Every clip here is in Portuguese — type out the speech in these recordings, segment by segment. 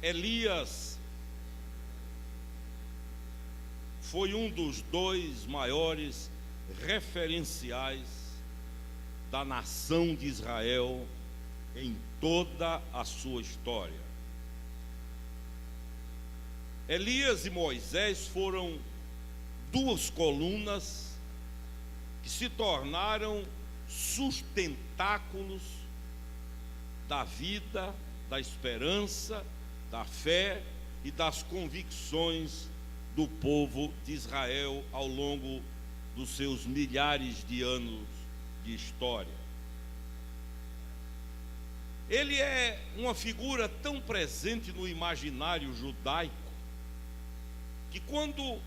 Elias foi um dos dois maiores referenciais da nação de Israel em toda a sua história. Elias e Moisés foram duas colunas que se tornaram sustentáculos da vida, da esperança, da fé e das convicções do povo de Israel ao longo dos seus milhares de anos de história. Ele é uma figura tão presente no imaginário judaico que quando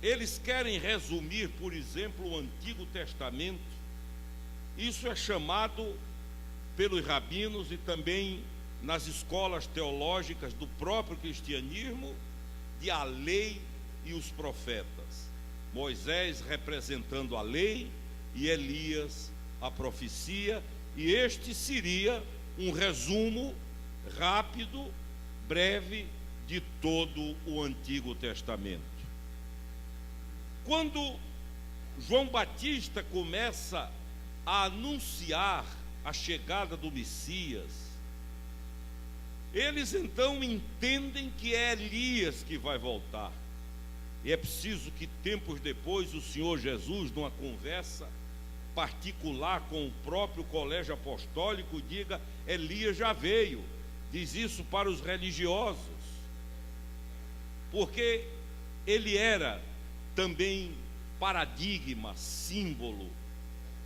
eles querem resumir, por exemplo, o Antigo Testamento, isso é chamado pelos rabinos e também nas escolas teológicas do próprio cristianismo de a lei e os profetas. Moisés representando a lei e Elias a profecia, e este seria um resumo rápido, breve de todo o Antigo Testamento. Quando João Batista começa a anunciar a chegada do Messias, eles então entendem que é Elias que vai voltar. E é preciso que tempos depois o Senhor Jesus, numa conversa particular com o próprio colégio apostólico, diga: Elias já veio. Diz isso para os religiosos, porque ele era também paradigma, símbolo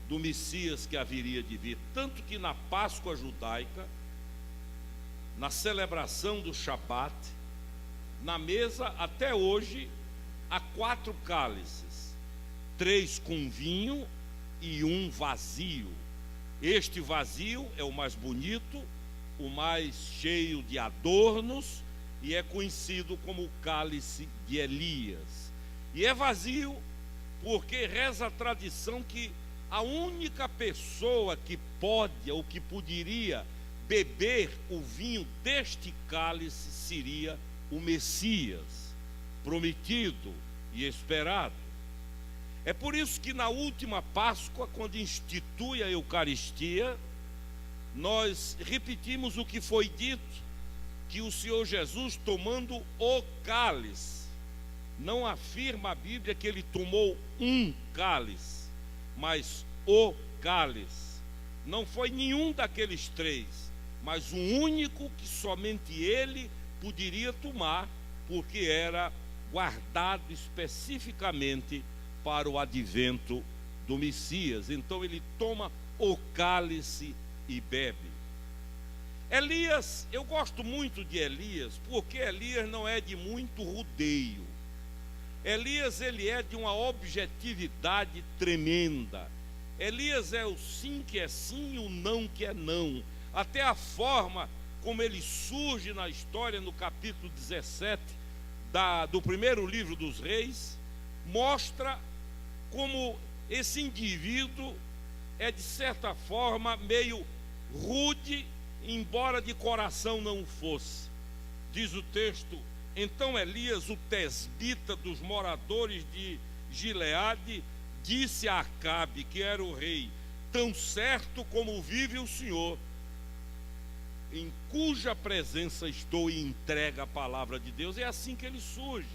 do Messias que haveria de vir. Tanto que na Páscoa judaica, na celebração do Shabat, na mesa até hoje há 4 cálices, 3 com vinho e 1 vazio. Este vazio é o mais bonito, o mais cheio de adornos, e é conhecido como o cálice de Elias. E é vazio porque reza a tradição que a única pessoa que pode ou que poderia beber o vinho deste cálice seria o Messias, prometido e esperado. É por isso que na última Páscoa, quando institui a Eucaristia, nós repetimos o que foi dito, que o Senhor Jesus, tomando o cálice, não afirma a Bíblia que ele tomou um cálice, mas o cálice. Não foi nenhum daqueles 3, mas um único que somente ele poderia tomar, porque era guardado especificamente para o advento do Messias. Então ele toma o cálice e bebe. Elias, eu gosto muito de Elias, porque Elias não é de muito rodeio. Elias, ele é de uma objetividade tremenda. Elias é o sim que é sim e o não que é não. Até a forma como ele surge na história, no capítulo 17 do primeiro livro dos Reis, mostra como esse indivíduo é, de certa forma, meio rude, embora de coração não fosse. Diz o texto: então Elias, o tesbita dos moradores de Gileade, disse a Acabe, que era o rei: tão certo como vive o Senhor, em cuja presença estou, e entrega a palavra de Deus. É assim que ele surge.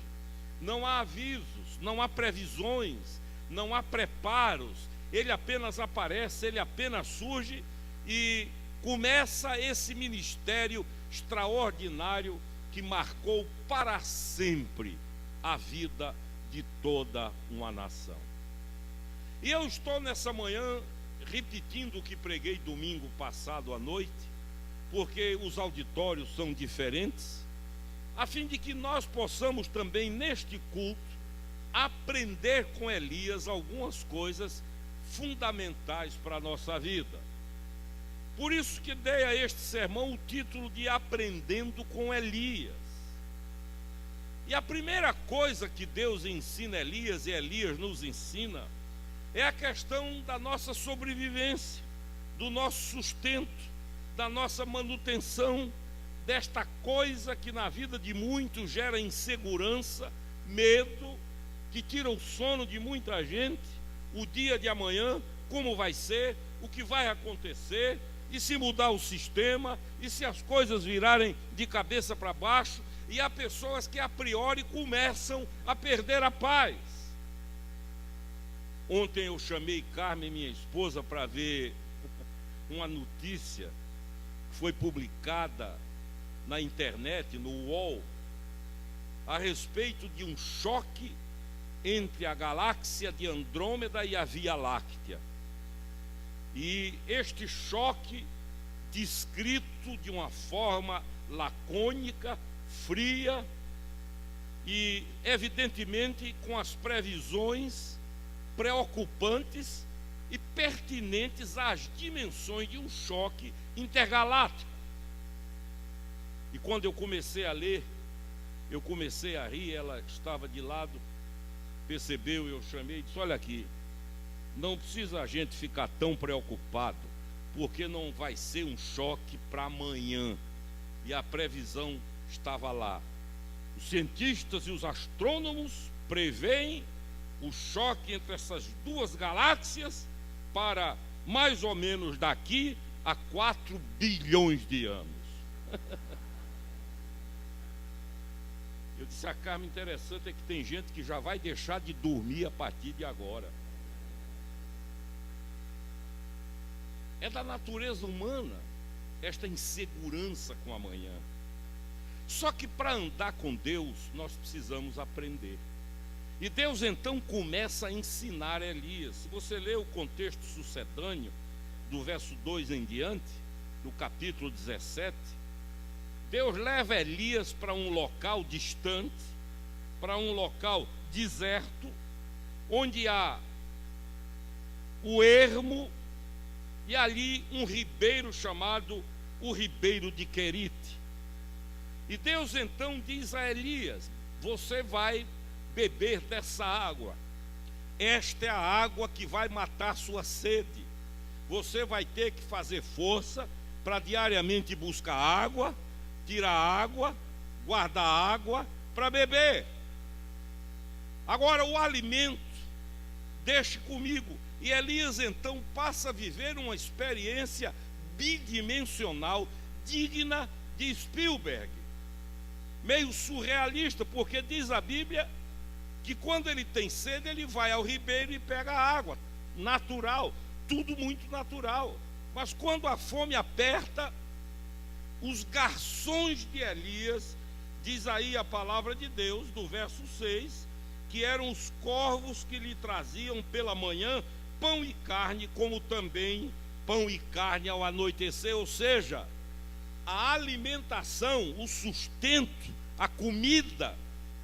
Não há avisos, não há previsões, não há preparos. Ele apenas aparece, ele apenas surge e começa esse ministério extraordinário que marcou para sempre a vida de toda uma nação. E eu estou nessa manhã repetindo o que preguei domingo passado à noite, porque os auditórios são diferentes, a fim de que nós possamos também neste culto aprender com Elias algumas coisas fundamentais para a nossa vida. Por isso que dei a este sermão o título de Aprendendo com Elias. E a primeira coisa que Deus ensina Elias, e Elias nos ensina, é a questão da nossa sobrevivência, do nosso sustento, da nossa manutenção, desta coisa que na vida de muitos gera insegurança, medo, que tira o sono de muita gente, o dia de amanhã, como vai ser, o que vai acontecer, e se mudar o sistema, e se as coisas virarem de cabeça para baixo, e há pessoas que a priori começam a perder a paz. Ontem eu chamei Carmen, minha esposa, para ver uma notícia que foi publicada na internet, no UOL, a respeito de um choque entre a galáxia de Andrômeda e a Via Láctea. E este choque, descrito de uma forma lacônica, fria e, evidentemente, com as previsões preocupantes e pertinentes às dimensões de um choque intergaláctico. E quando eu comecei a ler, eu comecei a rir, ela estava de lado, percebeu, eu chamei e disse: olha aqui, não precisa a gente ficar tão preocupado, porque não vai ser um choque para amanhã. E a previsão estava lá. Os cientistas e os astrônomos preveem o choque entre essas duas galáxias para mais ou menos daqui a 4 bilhões de anos. Eu disse a Carmen, interessante é que tem gente que já vai deixar de dormir a partir de agora. É da natureza humana esta insegurança com amanhã. Só que para andar com Deus, nós precisamos aprender. E Deus então começa a ensinar Elias. Se você ler o contexto sucedâneo, do verso 2 em diante, do capítulo 17, Deus leva Elias para um local distante, para um local deserto, onde há o ermo, e ali um ribeiro chamado o ribeiro de Querite. E Deus então diz a Elias: você vai beber dessa água, esta é a água que vai matar sua sede. Você vai ter que fazer força para diariamente buscar água, tirar água, guardar água para beber. Agora o alimento, deixe comigo. E Elias então passa a viver uma experiência bidimensional, digna de Spielberg, meio surrealista, porque diz a Bíblia que quando ele tem sede, ele vai ao ribeiro e pega água, natural, tudo muito natural. Mas quando a fome aperta, os garçons de Elias, diz aí a palavra de Deus, do verso 6, que eram os corvos que lhe traziam pela manhã pão e carne, como também pão e carne ao anoitecer. Ou seja, a alimentação, o sustento, a comida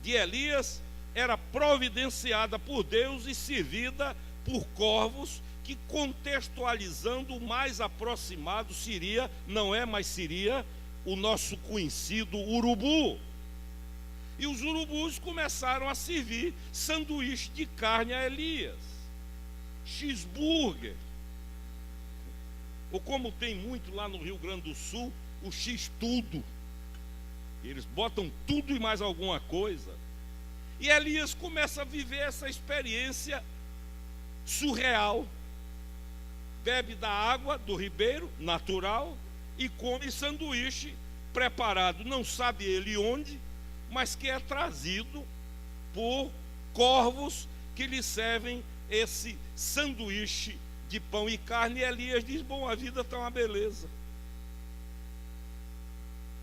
de Elias era providenciada por Deus e servida por corvos, que, contextualizando, o mais aproximado seria, não é, mas seria o nosso conhecido urubu. E os urubus começaram a servir sanduíche de carne a Elias, cheeseburger, ou como tem muito lá no Rio Grande do Sul, o X-tudo. Eles botam tudo e mais alguma coisa. E Elias começa a viver essa experiência surreal. Bebe da água do ribeiro, natural, e come sanduíche preparado, não sabe ele onde, mas que é trazido por corvos que lhe servem esse sanduíche de pão e carne. E Elias diz: bom, a vida está uma beleza.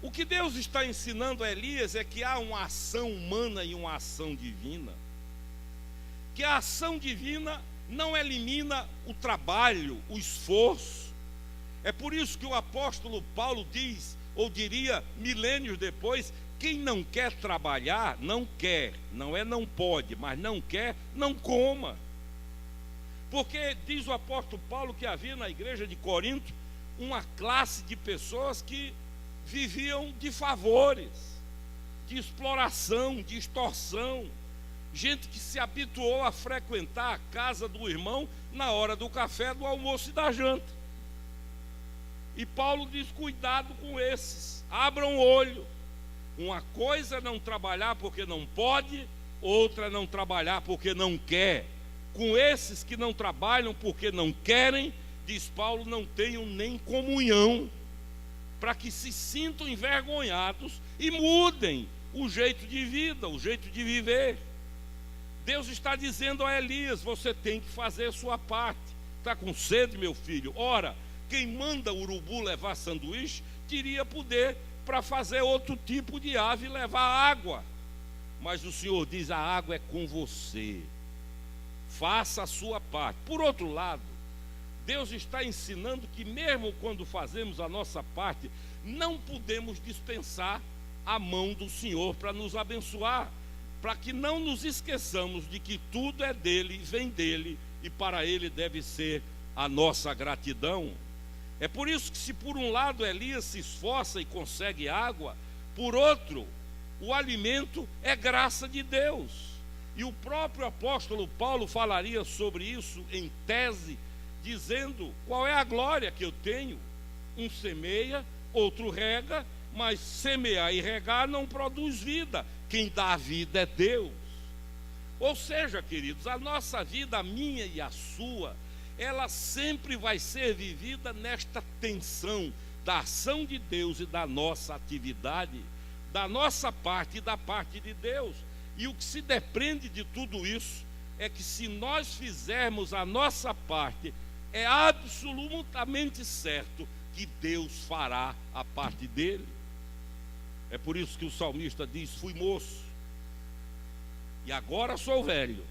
O que Deus está ensinando a Elias é que há uma ação humana e uma ação divina, que a ação divina não elimina o trabalho, o esforço. É por isso que o apóstolo Paulo diz, ou diria milênios depois: quem não quer trabalhar, não quer, não é não pode, mas não quer, não coma. Porque diz o apóstolo Paulo que havia na igreja de Corinto uma classe de pessoas que viviam de favores, de exploração, de extorsão, gente que se habituou a frequentar a casa do irmão na hora do café, do almoço e da janta. E Paulo diz: cuidado com esses, abram o olho. Uma coisa é não trabalhar porque não pode, outra é não trabalhar porque não quer. Com esses que não trabalham porque não querem, diz Paulo, não tenham nem comunhão, para que se sintam envergonhados e mudem o jeito de vida, o jeito de viver. Deus está dizendo a Elias: você tem que fazer a sua parte. Está com sede, meu filho? Ora, quem manda o urubu levar sanduíche, teria poder para fazer outro tipo de ave levar água. Mas o Senhor diz: a água é com você, faça a sua parte. Por outro lado, Deus está ensinando que mesmo quando fazemos a nossa parte, não podemos dispensar a mão do Senhor para nos abençoar, para que não nos esqueçamos de que tudo é dele, vem dele, e para ele deve ser a nossa gratidão. É por isso que, se por um lado Elias se esforça e consegue água, por outro, o alimento é graça de Deus. E o próprio apóstolo Paulo falaria sobre isso em tese, dizendo: qual é a glória que eu tenho? Um semeia, outro rega, mas semear e regar não produz vida. Quem dá a vida é Deus. Ou seja, queridos, a nossa vida, a minha e a sua, ela sempre vai ser vivida nesta tensão da ação de Deus e da nossa atividade, da nossa parte e da parte de Deus. E o que se depende de tudo isso é que, se nós fizermos a nossa parte, é absolutamente certo que Deus fará a parte dele. É por isso que o salmista diz: fui moço e agora sou velho,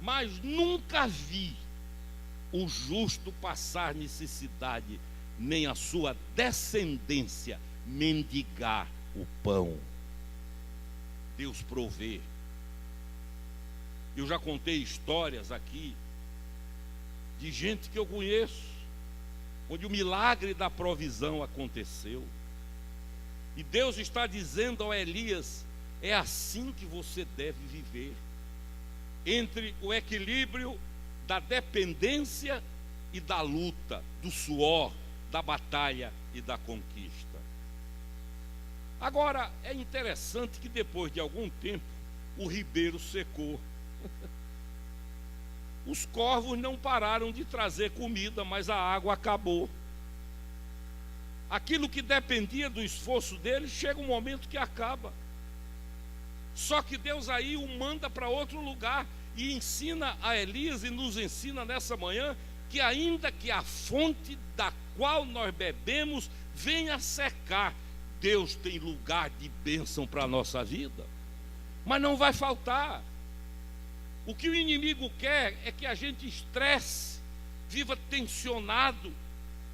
mas nunca vi o justo passar necessidade, nem a sua descendência mendigar o pão. Deus provê. Eu já contei histórias aqui de gente que eu conheço, onde o milagre da provisão aconteceu. E Deus está dizendo ao Elias: é assim que você deve viver, entre o equilíbrio da dependência e da luta, do suor, da batalha e da conquista. Agora, é interessante que depois de algum tempo, o ribeiro secou. Os corvos não pararam de trazer comida, mas a água acabou. Aquilo que dependia do esforço deles, chega um momento que acaba. Só que Deus aí o manda para outro lugar e ensina a Elias, e nos ensina nessa manhã, que ainda que a fonte da qual nós bebemos venha a secar, Deus tem lugar de bênção para a nossa vida, mas não vai faltar. O que o inimigo quer é que a gente estresse, viva tensionado,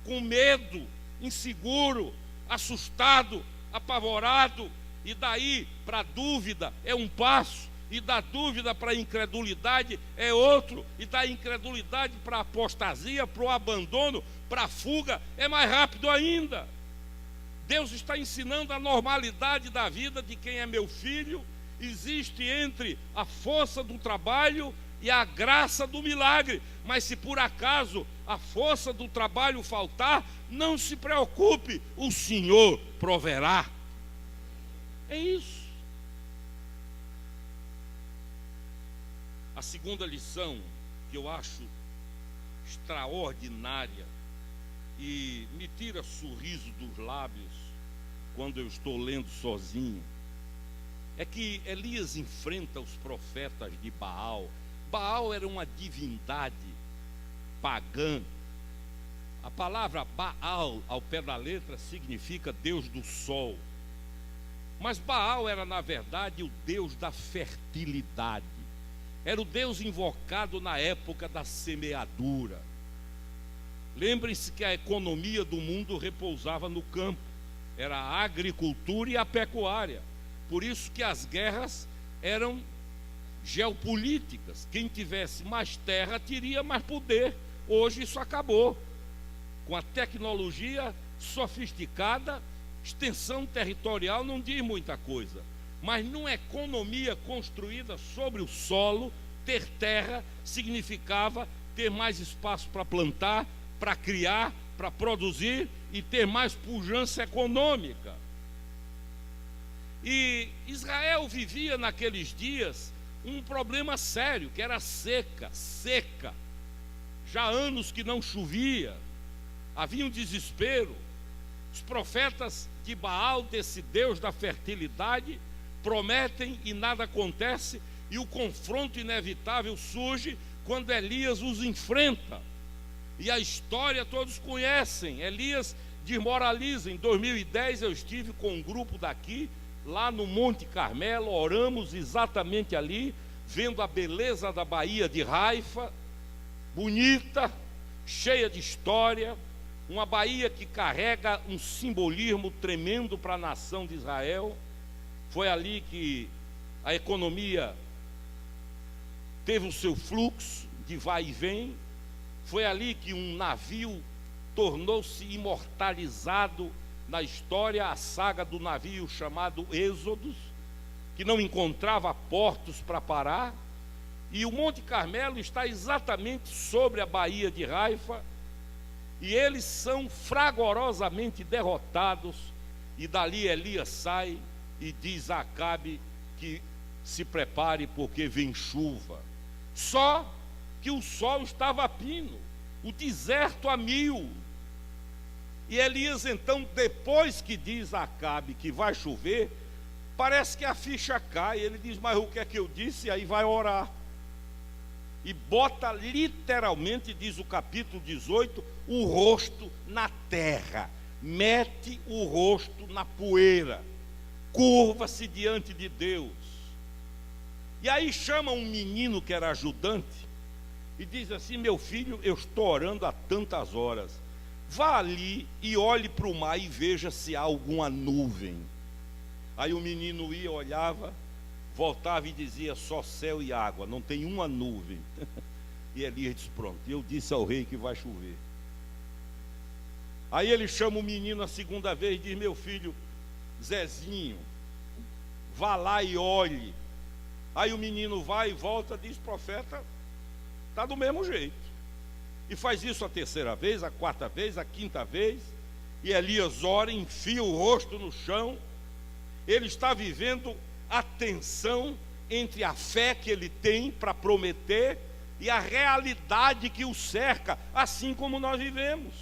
com medo, inseguro, assustado, apavorado, e daí para a dúvida é um passo, e da dúvida para a incredulidade é outro, e da incredulidade para a apostasia, para o abandono, para a fuga é mais rápido ainda. Deus está ensinando a normalidade da vida de quem é meu filho. Existe entre a força do trabalho e a graça do milagre, mas se por acaso a força do trabalho faltar, não se preocupe, o Senhor proverá. É isso. A segunda lição, que eu acho extraordinária e me tira sorriso dos lábios quando eu estou lendo sozinho, é que Elias enfrenta os profetas de Baal. Baal era uma divindade pagã. A palavra Baal, ao pé da letra, significa Deus do sol. Mas Baal era, na verdade, o Deus da fertilidade. Era o Deus invocado na época da semeadura. Lembrem-se que a economia do mundo repousava no campo. Era a agricultura e a pecuária. Por isso que as guerras eram geopolíticas. Quem tivesse mais terra teria mais poder. Hoje isso acabou. Com a tecnologia sofisticada, extensão territorial não diz muita coisa. Mas numa economia construída sobre o solo, ter terra significava ter mais espaço para plantar, para criar, para produzir e ter mais pujança econômica. E Israel vivia naqueles dias um problema sério, que era seca. Já há anos que não chovia, havia um desespero. Os profetas de Baal, desse Deus da fertilidade, prometem e nada acontece, e o confronto inevitável surge quando Elias os enfrenta. E a história todos conhecem. Elias desmoraliza. Em 2010 eu estive com um grupo daqui, lá no Monte Carmelo, oramos exatamente ali, vendo a beleza da Baía de Haifa, bonita, cheia de história, uma Baía que carrega um simbolismo tremendo para a nação de Israel. Foi ali que a economia teve o seu fluxo de vai e vem. Foi ali que um navio tornou-se imortalizado na história, a saga do navio chamado Êxodos, que não encontrava portos para parar. E o Monte Carmelo está exatamente sobre a Baía de Haifa, e eles são fragorosamente derrotados. E dali Elias sai e diz a Acabe que se prepare porque vem chuva. Só que o sol estava a pino, o deserto a mil. E Elias então, depois que diz a Acabe que vai chover, parece que a ficha cai. Ele diz: mas o que é que eu disse? E aí vai orar. E bota literalmente, diz o capítulo 18, o rosto na terra. Mete o rosto na poeira. Curva-se diante de Deus. E aí chama um menino que era ajudante e diz assim: meu filho, eu estou orando há tantas horas. Vá ali e olhe para o mar e veja se há alguma nuvem. Aí o menino ia, olhava, voltava e dizia: só céu e água, não tem uma nuvem. E Elias disse: pronto, eu disse ao rei que vai chover. Aí ele chama o menino a segunda vez e diz: meu filho Zezinho, vá lá e olhe. Aí o menino vai e volta, diz: profeta, está do mesmo jeito. E faz isso a terceira vez, a quarta vez, a quinta vez. E Elias ora, enfia o rosto no chão. Ele está vivendo a tensão entre a fé que ele tem para prometer e a realidade que o cerca, assim como nós vivemos.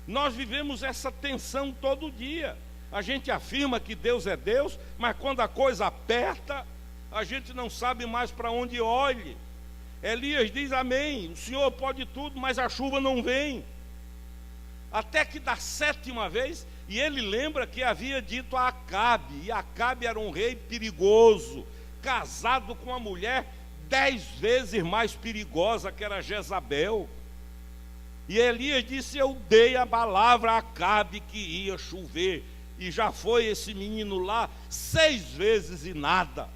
Nós vivemos essa tensão todo dia. A gente afirma que Deus é Deus, mas quando a coisa aperta, a gente não sabe mais para onde olhe. Elias diz: amém, o Senhor pode tudo, mas a chuva não vem. Até que da sétima vez, e ele lembra que havia dito a Acabe, e Acabe era um rei perigoso, casado com uma mulher 10 vezes mais perigosa, que era Jezabel. E Elias disse: eu dei a palavra a Acabe que ia chover, e já foi esse menino lá 6 vezes e nada.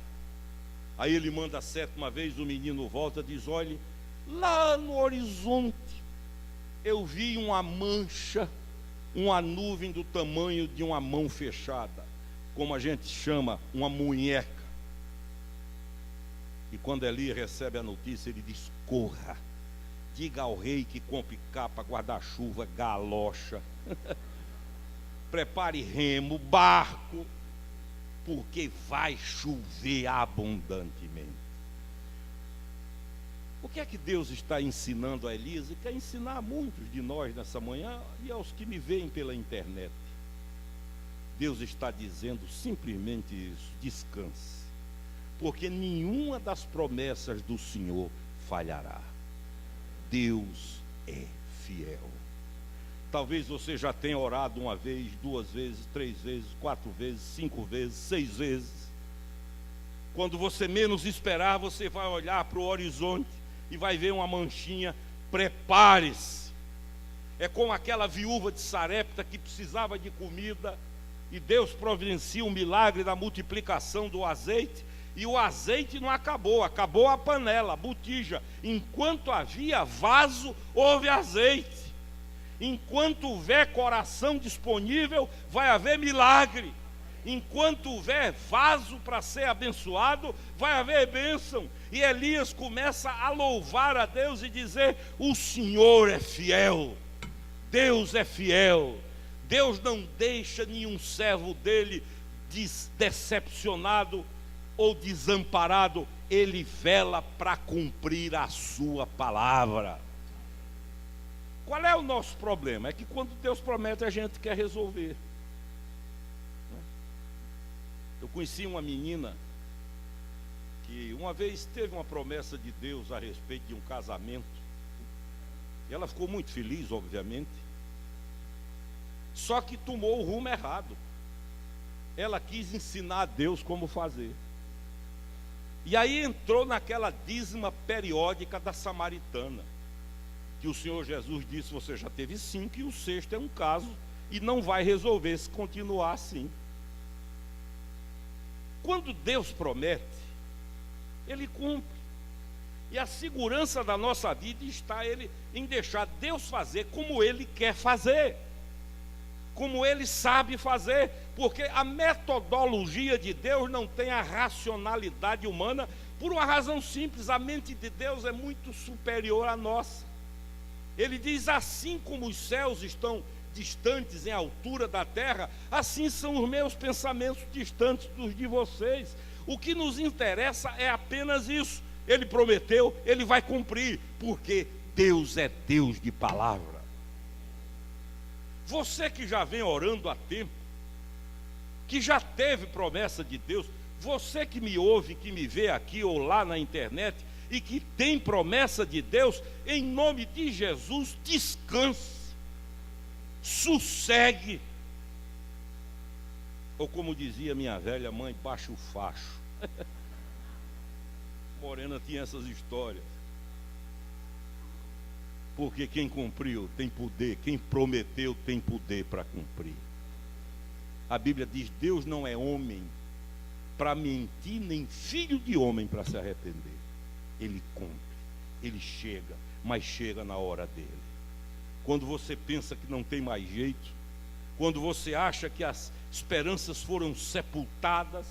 Aí ele manda a sétima vez, o menino volta e diz: olhe, lá no horizonte eu vi uma mancha, uma nuvem do tamanho de uma mão fechada, como a gente chama, uma munheca. E quando Elias recebe a notícia, ele diz: corra, diga ao rei que compre capa, guarda-chuva, galocha, prepare remo, barco, porque vai chover abundantemente. O que é que Deus está ensinando a Elias e quer ensinar a muitos de nós nessa manhã e aos que me veem pela internet? Deus está dizendo simplesmente isso: descanse, porque nenhuma das promessas do Senhor falhará. Deus é fiel. Talvez você já tenha orado uma vez, 2 vezes, 3 vezes, 4 vezes, 5 vezes, 6 vezes. Quando você menos esperar, você vai olhar para o horizonte e vai ver uma manchinha. Prepare-se. É como aquela viúva de Sarepta que precisava de comida, e Deus providencia um milagre da multiplicação do azeite, e o azeite não acabou, acabou a panela, a botija. Enquanto havia vaso, houve azeite. Enquanto houver coração disponível, vai haver milagre. Enquanto houver vaso para ser abençoado, vai haver bênção. E Elias começa a louvar a Deus e dizer: o Senhor é fiel. Deus é fiel. Deus não deixa nenhum servo dele decepcionado ou desamparado. Ele vela para cumprir a sua palavra. Qual é o nosso problema? É que quando Deus promete, a gente quer resolver. Eu conheci uma menina que uma vez teve uma promessa de Deus a respeito de um casamento. E ela ficou muito feliz, obviamente. Só que tomou o rumo errado. Ela quis ensinar a Deus como fazer. E aí entrou naquela dízima periódica da samaritana, que o Senhor Jesus disse: você já teve 5 e o 6º é um caso, e não vai resolver se continuar assim. Quando Deus promete, Ele cumpre. E a segurança da nossa vida está em deixar Deus fazer como Ele quer fazer, como Ele sabe fazer, porque a metodologia de Deus não tem a racionalidade humana, por uma razão simples: a mente de Deus é muito superior à nossa. Ele diz: assim como os céus estão distantes em altura da terra, assim são os meus pensamentos distantes dos de vocês. O que nos interessa é apenas isso. Ele prometeu, Ele vai cumprir, porque Deus é Deus de palavra. Você que já vem orando há tempo, que já teve promessa de Deus, você que me ouve, que me vê aqui ou lá na internet, e que tem promessa de Deus, em nome de Jesus, descanse, sossegue, ou como dizia minha velha mãe, baixa o facho. Morena tinha essas histórias. Porque quem cumpriu tem poder, quem prometeu tem poder para cumprir. A Bíblia diz: Deus não é homem para mentir, nem filho de homem para se arrepender. Ele cumpre, Ele chega, mas chega na hora dele. Quando você pensa que não tem mais jeito, quando você acha que as esperanças foram sepultadas,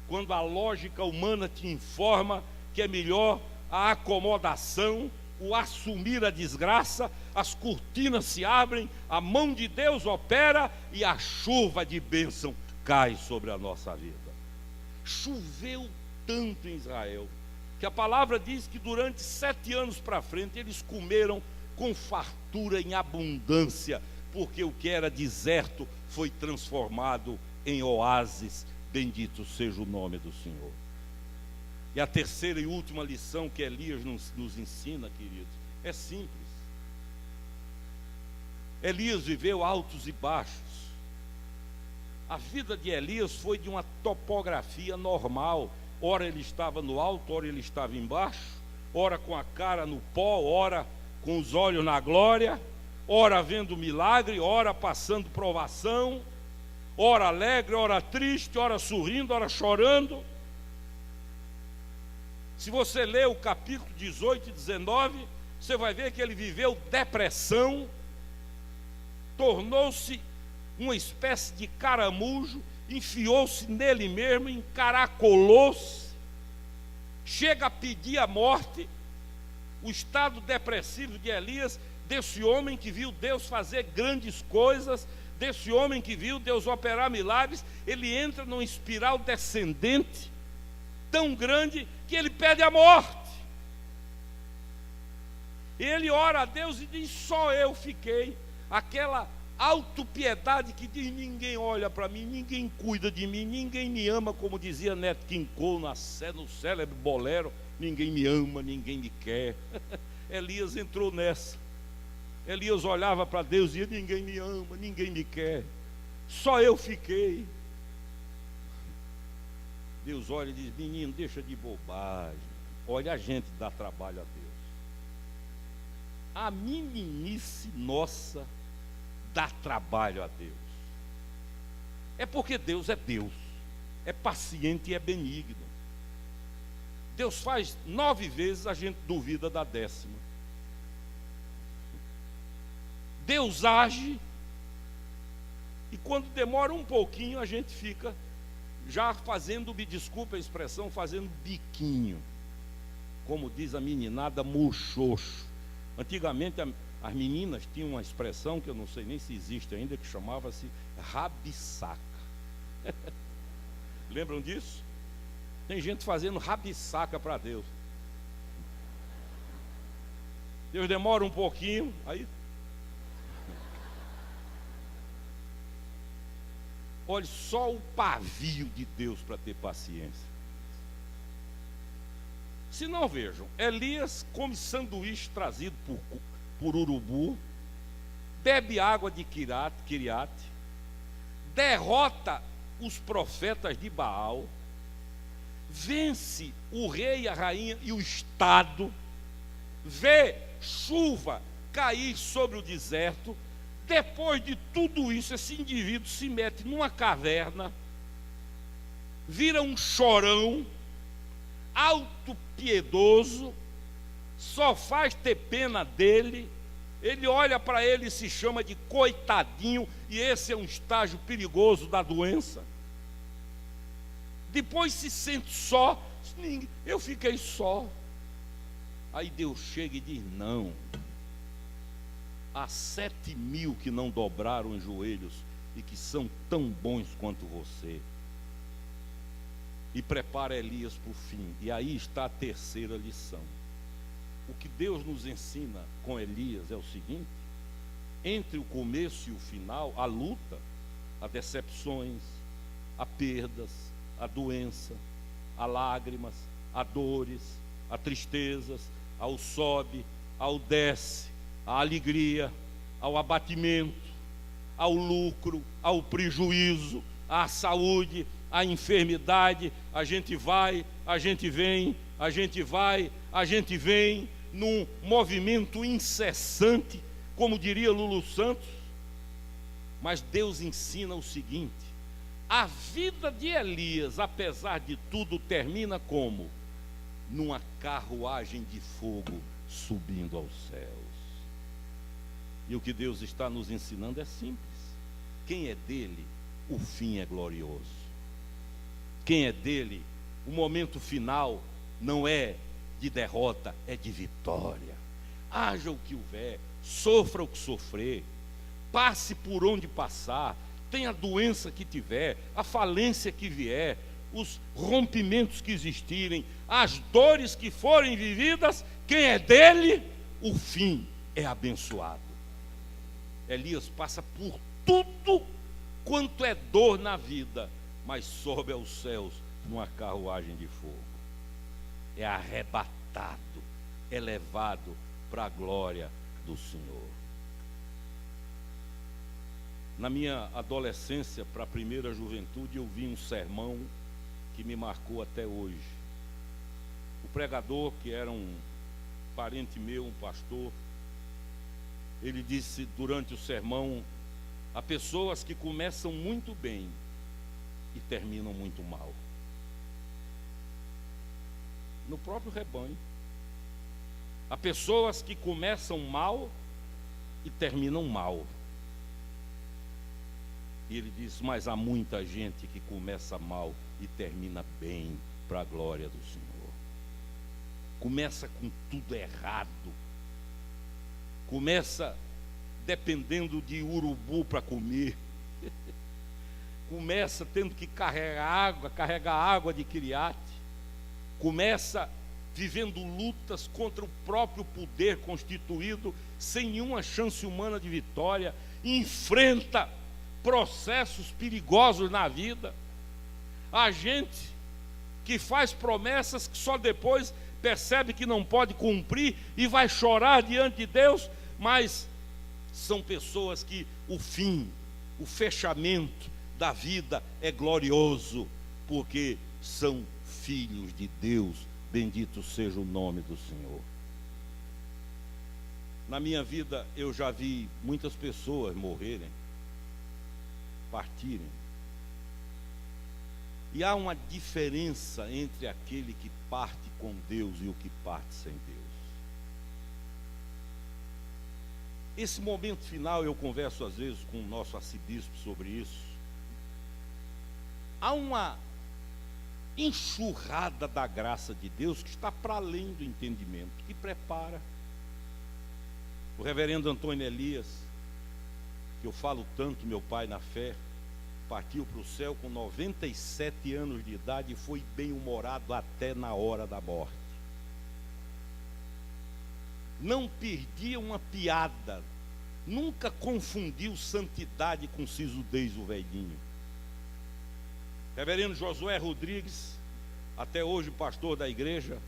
quando a lógica humana te informa que é melhor a acomodação, o assumir a desgraça, as cortinas se abrem, a mão de Deus opera e a chuva de bênção cai sobre a nossa vida. Choveu tanto em Israel, que a palavra diz que durante 7 anos para frente eles comeram com fartura em abundância, porque o que era deserto foi transformado em oásis. Bendito seja o nome do Senhor. E a terceira e última lição que Elias nos ensina, queridos, é simples. Elias viveu altos e baixos. A vida de Elias foi de uma topografia normal. Ora ele estava no alto, ora ele estava embaixo, ora com a cara no pó, ora com os olhos na glória, ora vendo milagre, ora passando provação, ora alegre, ora triste, ora sorrindo, ora chorando. Se você ler o capítulo 18 e 19, você vai ver que ele viveu depressão, tornou-se uma espécie de caramujo, enfiou-se nele mesmo, encaracolou-se, chega a pedir a morte. O estado depressivo de Elias, desse homem que viu Deus fazer grandes coisas, desse homem que viu Deus operar milagres, ele entra numa espiral descendente tão grande que ele pede a morte. Ele ora a Deus e diz: só eu fiquei. Aquela autopiedade que diz: ninguém olha para mim, ninguém cuida de mim, ninguém me ama, como dizia Nat King Cole no célebre bolero: ninguém me ama, ninguém me quer. Elias entrou nessa. Elias olhava para Deus e dizia: ninguém me ama, ninguém me quer, só eu fiquei. Deus olha e diz: menino, deixa de bobagem. Olha, a gente dá trabalho a Deus. A meninice nossa dá trabalho a Deus. É porque Deus é Deus, é paciente e é benigno. Deus faz 9 vezes, a gente duvida da 10ª. Deus age, e quando demora um pouquinho, a gente fica já fazendo, me desculpa a expressão, fazendo biquinho, como diz a meninada, muxoxo. Antigamente As meninas tinham uma expressão que eu não sei nem se existe ainda, que chamava-se rabisaca. Lembram disso? Tem gente fazendo rabisaca para Deus. Deus demora um pouquinho, aí... Olha, só o pavio de Deus para ter paciência. Se não, vejam, Elias come sanduíche trazido por urubu, bebe água de Quiriate, derrota os profetas de Baal, vence o rei, a rainha e o estado, vê chuva cair sobre o deserto. Depois de tudo isso, esse indivíduo se mete numa caverna, vira um chorão, autopiedoso, só faz ter pena dele. Ele olha para ele e se chama de coitadinho, e esse é um estágio perigoso da doença. Depois se sente só, eu fiquei só. Aí Deus chega e diz: não, há 7.000 que não dobraram os joelhos e que são tão bons quanto você. E prepara Elias para o fim. E aí está a terceira lição. O que Deus nos ensina com Elias é o seguinte: entre o começo e o final, a luta, há decepções, há perdas, há doença, há lágrimas, há dores, há tristezas, ao sobe, ao desce, à alegria, ao abatimento, ao lucro, ao prejuízo, à saúde, à enfermidade. A gente vai, a gente vem, a gente vai, a gente vem, num movimento incessante, como diria Lulu Santos. Mas Deus ensina o seguinte: a vida de Elias, apesar de tudo, termina como? Numa carruagem de fogo subindo aos céus. E o que Deus está nos ensinando é simples: quem é dele, o fim é glorioso. Quem é dele, o momento final não é de derrota, é de vitória. Haja o que houver, sofra o que sofrer, passe por onde passar, tenha a doença que tiver, a falência que vier, os rompimentos que existirem, as dores que forem vividas, quem é dele, o fim é abençoado. Elias passa por tudo quanto é dor na vida, mas sobe aos céus numa carruagem de fogo. É arrebatado, é levado para a glória do Senhor. Na minha adolescência, para a primeira juventude, eu vi um sermão que me marcou até hoje. O pregador, que era um parente meu, um pastor, ele disse durante o sermão: há pessoas que começam muito bem e terminam muito mal. No próprio rebanho, há pessoas que começam mal e terminam mal. E ele diz: mas há muita gente que começa mal e termina bem, para a glória do Senhor. Começa com tudo errado, começa dependendo de urubu para comer, começa tendo que carregar água de Quiriate, começa vivendo lutas contra o próprio poder constituído, sem nenhuma chance humana de vitória, enfrenta processos perigosos na vida. A gente que faz promessas que só depois percebe que não pode cumprir e vai chorar diante de Deus, mas são pessoas que o fim, o fechamento da vida é glorioso, porque são filhos de Deus. Bendito seja o nome do Senhor. Na minha vida eu já vi muitas pessoas morrerem, partirem. E há uma diferença entre aquele que parte com Deus e o que parte sem Deus. Esse momento final, eu converso às vezes com o nosso arcebispo sobre isso. Há uma enxurrada da graça de Deus que está para além do entendimento, que prepara, O reverendo Antônio Elias, que eu falo tanto, meu pai na fé, partiu para o céu com 97 anos de idade e foi bem-humorado até na hora da morte. Não perdia uma piada, nunca confundiu santidade com sisudez, o velhinho. Reverendo Josué Rodrigues, até hoje pastor da igreja,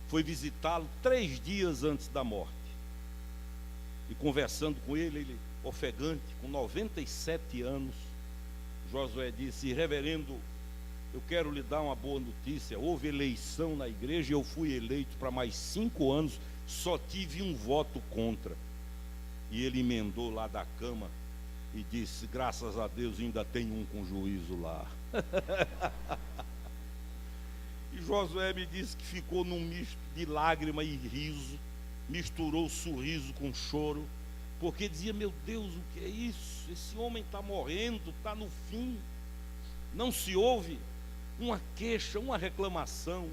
foi visitá-lo 3 dias antes da morte. E conversando com ele ofegante, com 97 anos, Josué disse: reverendo, eu quero lhe dar uma boa notícia. Houve eleição na igreja e eu fui eleito para mais 5 anos, só tive um voto contra. E ele emendou lá da cama e disse: graças a Deus ainda tem um com juízo lá. E Josué me disse que ficou num misto de lágrima e riso, misturou sorriso com choro, porque dizia: meu Deus, o que é isso? Esse homem está morrendo, está no fim. Não se ouve uma queixa, uma reclamação,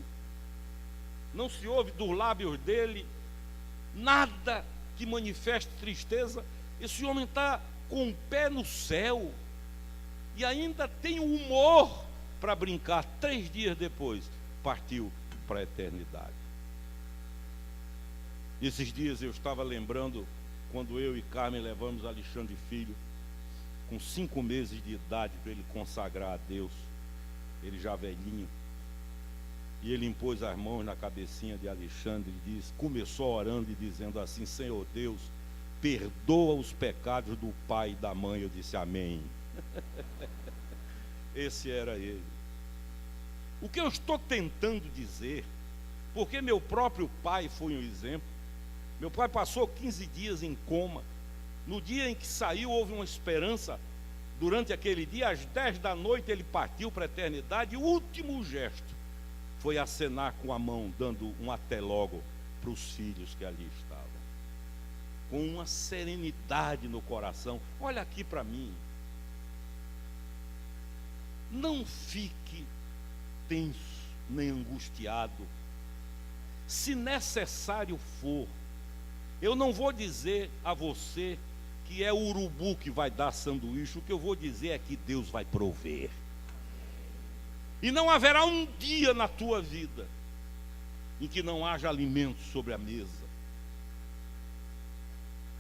não se ouve dos lábios dele nada que manifeste tristeza. Esse homem está com o pé no céu e ainda tem o humor para brincar. 3 dias depois partiu para a eternidade. Esses dias eu estava lembrando quando eu e Carmen levamos Alexandre Filho com 5 meses de idade para ele consagrar a Deus, ele já velhinho, e ele impôs as mãos na cabecinha de Alexandre e disse, começou orando e dizendo assim: Senhor Deus, perdoa os pecados do pai e da mãe. Eu disse amém. Esse era ele. O que eu estou tentando dizer, porque meu próprio pai foi um exemplo. Meu pai passou 15 dias em coma. No dia em que saiu, houve uma esperança. Durante aquele dia, às 10 da noite, ele partiu para a eternidade. E o último gesto foi acenar com a mão, dando um até logo para os filhos que ali estavam, com uma serenidade no coração. Olha aqui para mim. Não fique tenso nem angustiado. Se necessário for, eu não vou dizer a você que é o urubu que vai dar sanduíche. O que eu vou dizer é que Deus vai prover. E não haverá um dia na tua vida em que não haja alimento sobre a mesa,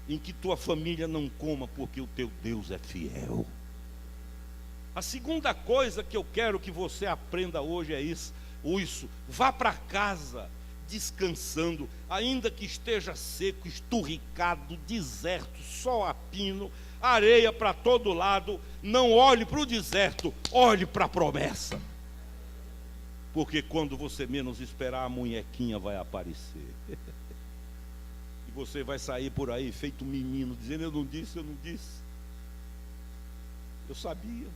em que tua família não coma, porque o teu Deus é fiel. A segunda coisa que eu quero que você aprenda hoje é isso. Vá para casa descansando, ainda que esteja seco, esturricado, deserto, sol a pino, areia para todo lado. Não olhe para o deserto, olhe para a promessa. Porque quando você menos esperar, a munhequinha vai aparecer. E você vai sair por aí feito menino, dizendo: eu não disse, eu não disse. Eu sabia.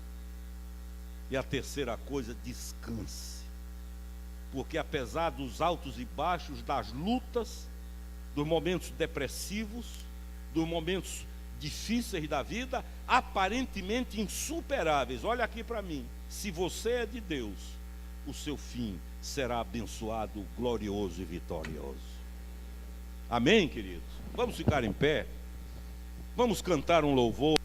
E a terceira coisa, descanse. Porque apesar dos altos e baixos, das lutas, dos momentos depressivos, dos momentos difíceis da vida, aparentemente insuperáveis, olha aqui para mim, se você é de Deus, o seu fim será abençoado, glorioso e vitorioso. Amém, queridos? Vamos ficar em pé, vamos cantar um louvor.